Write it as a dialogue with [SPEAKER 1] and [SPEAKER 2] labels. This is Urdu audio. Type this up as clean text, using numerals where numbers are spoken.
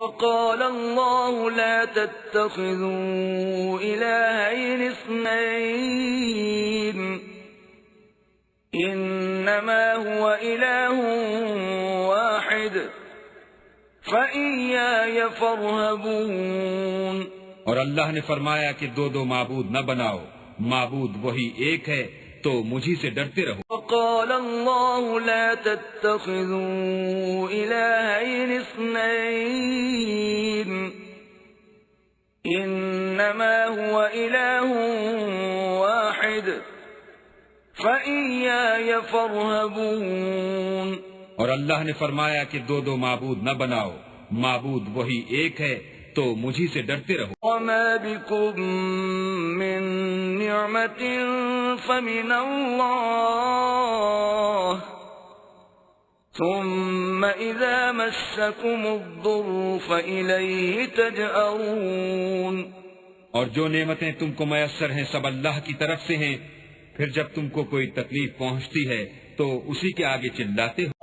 [SPEAKER 1] وقال الله لا تتخذوا إلهين اثنين إنما هو إله واحد فإياي فارهبون۔
[SPEAKER 2] اور اللہ نے فرمایا کہ دو دو معبود نہ بناؤ، معبود وہی ایک ہے تو مجھی سے ڈرتے رہو۔
[SPEAKER 1] وقال الله لا تتخذوا إلهين اثنين إنما هو إله واحد فإياي فارهبون۔
[SPEAKER 2] اور اللہ نے فرمایا کہ دو دو معبود نہ بناؤ، معبود وہی ایک ہے تو مجھی سے ڈرتے رہو۔
[SPEAKER 1] وما بكم من نعمة فمن الله ثم إذا مسكم الضر فإليه تجأرون۔
[SPEAKER 2] اور جو نعمتیں تم کو میسر ہیں سب اللہ کی طرف سے ہیں، پھر جب تم کو کوئی تکلیف پہنچتی ہے تو اسی کے آگے چلاتے ہو۔